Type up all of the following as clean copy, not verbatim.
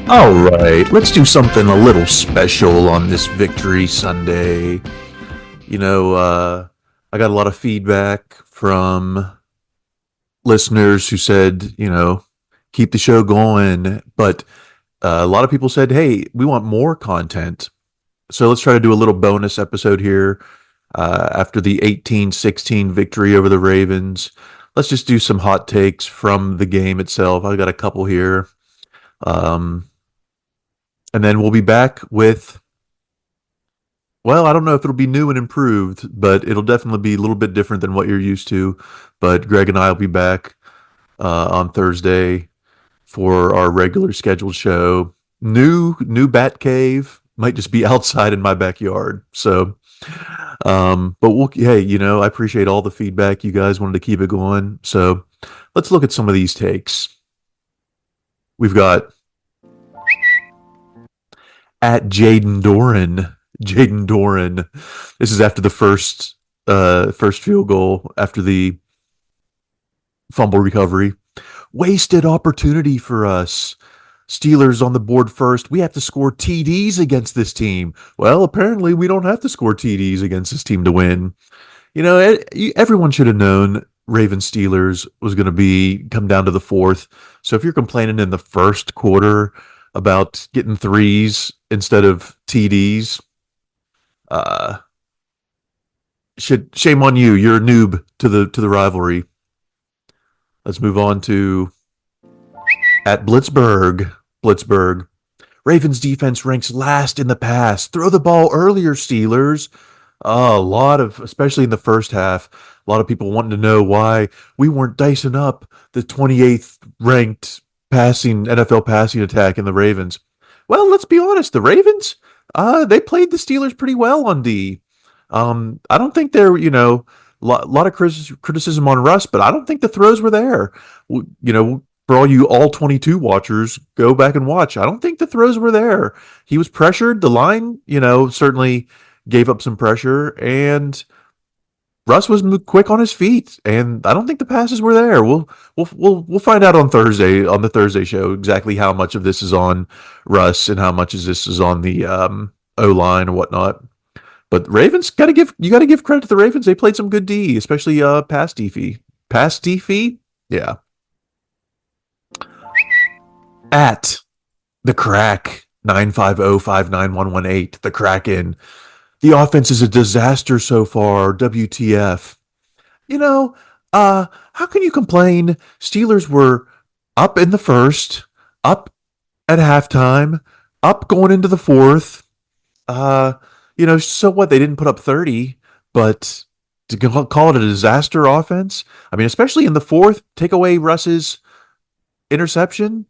All right, let's do something a little special on this Victory Sunday. I got a lot of feedback from listeners who said, keep the show going. But a lot of people said, hey, we want more content. So let's try to do a little bonus episode here after the 18-16 victory over the Ravens. Let's just do some hot takes from the game itself. I got a couple here. And then we'll be back with, well, I don't know if it'll be new and improved, but it'll definitely be a little bit different than what you're used to. But Greg and I will be back on Thursday for our regular scheduled show. New Bat Cave might just be outside in my backyard. So, but I appreciate all the feedback. You guys wanted to keep it going. So let's look at some of these takes. We've got at Jaden Doran. This is after the first field goal after the fumble recovery. Wasted opportunity for us. Steelers on the board first. We have to score TDs against this team. Well, apparently we don't have to score TDs against this team to win. Everyone should have known Ravens Steelers was going to come down to the fourth. So if you're complaining in the first quarter about getting threes instead of TDs, shame on you. You're a noob to the rivalry. Let's move on to at Blitzburg. Ravens defense ranks last in the pass. Throw the ball earlier, Steelers. Especially in the first half, a lot of people wanting to know why we weren't dicing up the 28th ranked NFL passing attack in the Ravens. Well, let's be honest. The Ravens, they played the Steelers pretty well on D. I don't think they're, a lot of criticism on Russ, but I don't think the throws were there. For all 22 watchers, go back and watch. I don't think the throws were there. He was pressured. The line, certainly gave up some pressure, and Russ was quick on his feet, and I don't think the passes were there. We'll find out on the Thursday show exactly how much of this is on Russ and how much of this is on the O line and whatnot. But Ravens got to give credit to the Ravens. They played some good D, especially pass defy. Pass defy, yeah. At the Crack 950591118, the Kraken. The offense is a disaster so far. WTF. How can you complain? Steelers were up in the first, up at halftime, up going into the fourth. So what? They didn't put up 30, but to call it a disaster offense, I mean, especially in the fourth, take away Russ's interception,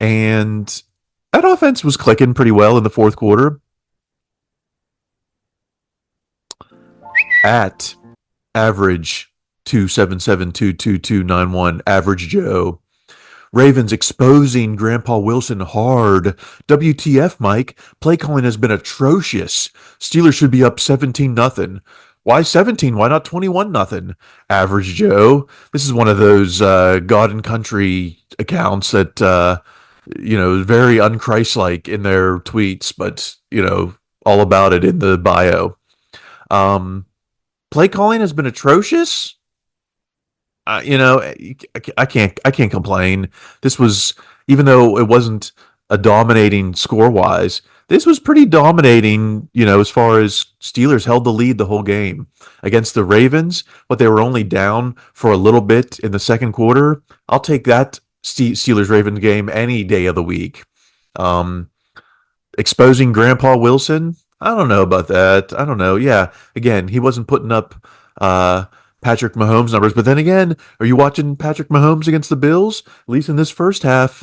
and that offense was clicking pretty well in the fourth quarter. At average 277-22291, average Joe. Ravens exposing Grandpa Wilson hard. WTF, Mike? Play calling has been atrocious. Steelers should be up 17-0. Why 17? Why not 21-0? Average Joe. This is one of those God and Country accounts that very unchristlike in their tweets, but all about it in the bio. Play calling has been atrocious. I can't complain. This was, even though it wasn't a dominating score-wise, this was pretty dominating, as far as Steelers held the lead the whole game. Against the Ravens, they were only down for a little bit in the second quarter. I'll take that Steelers-Ravens game any day of the week. Exposing Grandpa Wilson, I don't know about that. I don't know. Yeah, again, he wasn't putting up Patrick Mahomes numbers, but then again, are you watching Patrick Mahomes against the Bills? At least in this first half,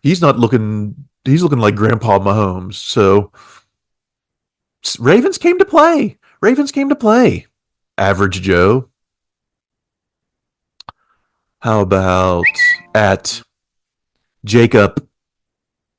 he's looking like Grandpa Mahomes. So Ravens came to play. Average Joe. How about at Jacob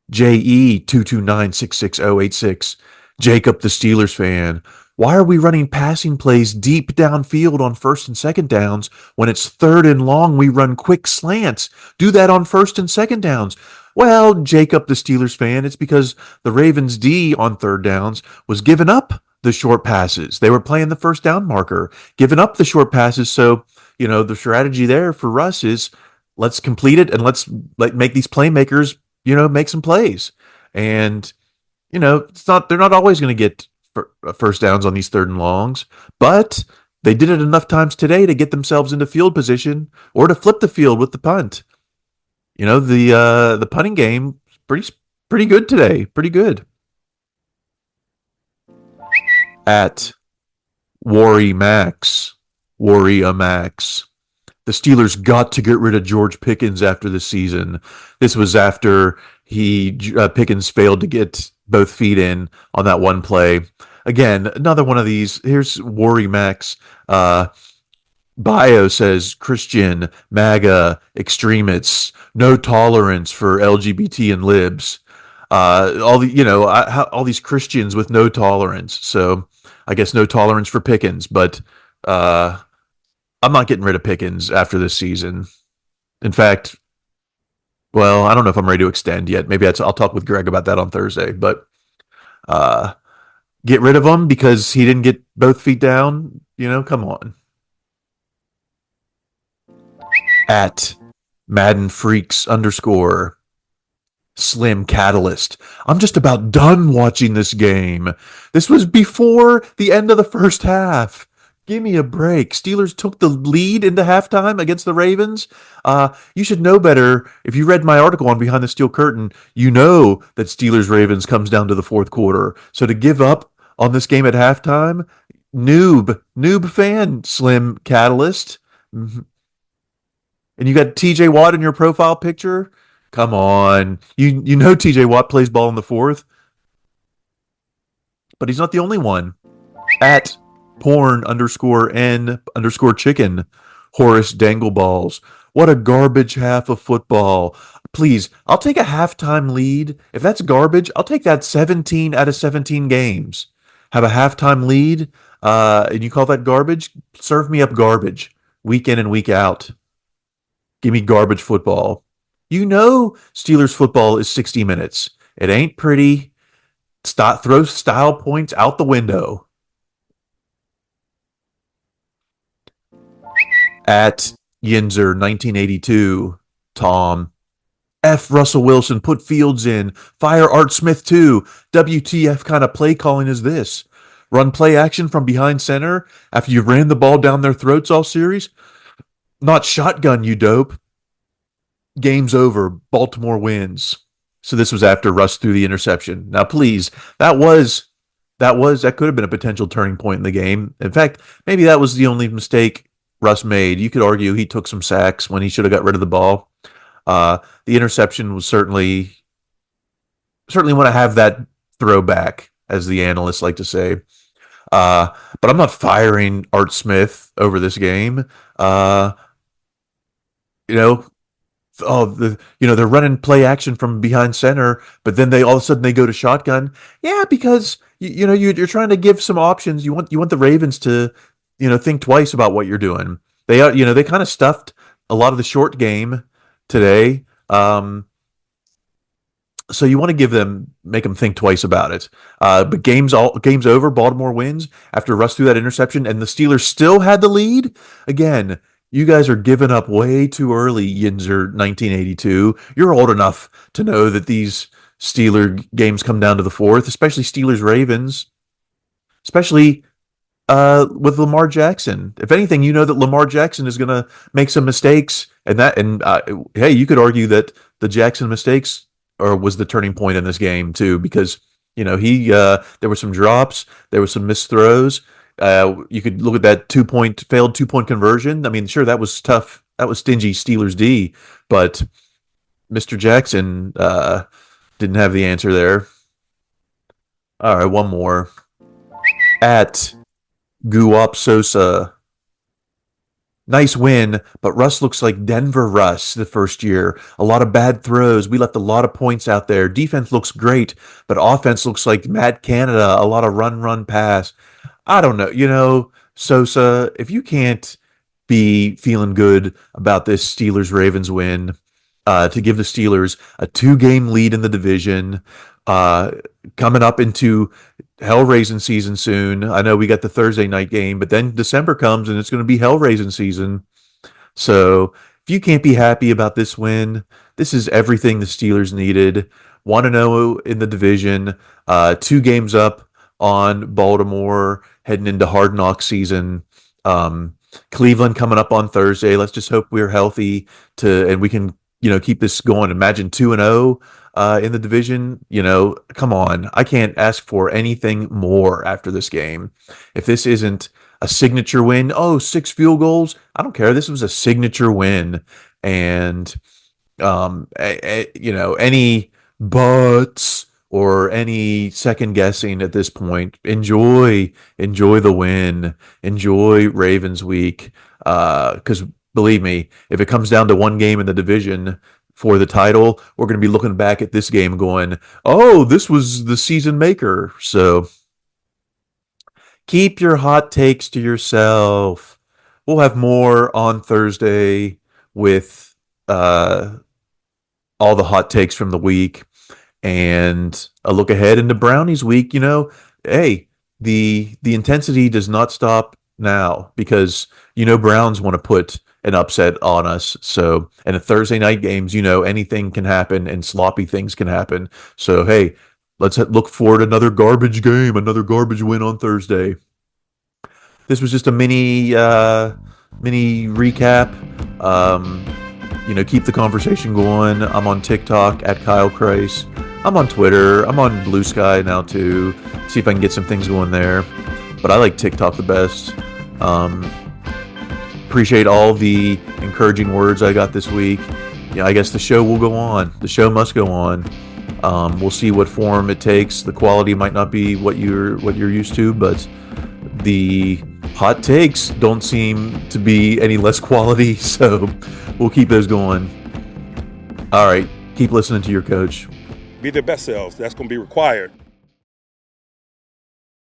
JE 229666086? Jacob, the Steelers fan. Why are we running passing plays deep downfield on first and second downs when it's third and long? We run quick slants. Do that on first and second downs. Well, Jacob, the Steelers fan, it's because the Ravens D on third downs was giving up the short passes. They were playing the first down marker, giving up the short passes. So, the strategy there for Russ is let's complete it and let's make these playmakers, make some plays. And, they're not always going to get first downs on these third and longs, but they did it enough times today to get themselves into field position or to flip the field with the punt. The punting game pretty good today. Pretty good. At Worry Max, Worry a Max. The Steelers got to get rid of George Pickens after the season. This was after Pickens failed to get both feet in on that one play. Again, another one of these. Here's Worry Max. Bio says Christian, MAGA, extremists, no tolerance for LGBT and libs. All these Christians with no tolerance. So I guess no tolerance for Pickens, but I'm not getting rid of Pickens after this season. In fact, well, I don't know if I'm ready to extend yet. Maybe I'll talk with Greg about that on Thursday. But get rid of him because he didn't get both feet down. Come on. At Madden Freaks _ Slim Catalyst. I'm just about done watching this game. This was before the end of the first half. Give me a break. Steelers took the lead into halftime against the Ravens. You should know better. If you read my article on Behind the Steel Curtain, you know that Steelers-Ravens comes down to the fourth quarter. So to give up on this game at halftime, noob fan, Slim Catalyst. And you got TJ Watt in your profile picture? Come on. You know TJ Watt plays ball in the fourth. But he's not the only one. At porn _n_ chicken, Horace Dangleballs. What a garbage half of football. Please, I'll take a halftime lead. If that's garbage, I'll take that 17 out of 17 games. Have a halftime lead, and you call that garbage? Serve me up garbage week in and week out. Give me garbage football. Steelers football is 60 minutes. It ain't pretty. Throw style points out the window. At Yinzer 1982, Tom. F. Russell Wilson, put Fields in. Fire Art Smith too. WTF kind of play calling is this? Run play action from behind center after you've ran the ball down their throats all series? Not shotgun, you dope. Game's over. Baltimore wins. So this was after Russ threw the interception. Now, please, that could have been a potential turning point in the game. In fact, maybe that was the only mistake Russ made. You could argue he took some sacks when he should have got rid of the ball. The interception was certainly want to have that throwback, as the analysts like to say. But I'm not firing Art Smith over this game. They're running play action from behind center, but then all of a sudden they go to shotgun. Yeah, because you're trying to give some options. You want the Ravens to think twice about what you're doing. They kind of stuffed a lot of the short game today. So you want to make them think twice about it. But game's over. Baltimore wins after Russ threw that interception, and the Steelers still had the lead. Again, you guys are giving up way too early, Yinzer 1982. You're old enough to know that these Steeler games come down to the fourth, especially Steelers-Ravens, especially with Lamar Jackson. If anything, you know that Lamar Jackson is going to make some mistakes, and hey, you could argue that the Jackson mistakes was the turning point in this game too, because there were some drops, there were some missed throws. You could look at that failed 2-point conversion. I mean, sure, that was tough. That was stingy Steelers D, but Mr. Jackson didn't have the answer there. All right, one more. At Guap Sosa nice win, but Russ looks like Denver Russ the first year. A lot of bad throws. We left a lot of points out there. Defense looks great, but offense looks like Matt Canada. A lot of run, pass. I don't know. Sosa, if you can't be feeling good about this Steelers Ravens win, to give the Steelers a 2-game lead in the division, uh, coming up into hell raising season soon. I know we got the Thursday night game, but then December comes and it's going to be hell raising season. So if you can't be happy about this win, this is everything the Steelers needed. 1-0 in the division, 2 games up on Baltimore, heading into Hard Knock season. Cleveland coming up on Thursday. Let's just hope we're healthy and we can keep this going. Imagine 2-0 in the division. Come on, I can't ask for anything more after this game. If this isn't a signature win, 6 field goals, I don't care. This was a signature win, and any buts or any second guessing at this point, enjoy the win, enjoy Ravens week, because believe me, if it comes down to one game in the division for the title, we're going to be looking back at this game going, this was the season maker. So keep your hot takes to yourself. We'll have more on Thursday with all the hot takes from the week and a look ahead into Brownies week. Hey, the intensity does not stop now because Browns want to put an upset on us. So, and a Thursday night games, anything can happen and sloppy things can happen. So, hey, let's look forward to another garbage game, another garbage win on Thursday. This was just a mini recap. Keep the conversation going. I'm on TikTok at Kyle Kreis. I'm on Twitter. I'm on Blue Sky now too. See if I can get some things going there. But I like TikTok the best. Appreciate all the encouraging words I got this week. I guess the show will go on. The show must go on. We'll see what form it takes. The quality might not be what you're used to, but the hot takes don't seem to be any less quality. So we'll keep those going. All right, keep listening to your coach. Be their best selves. That's going to be required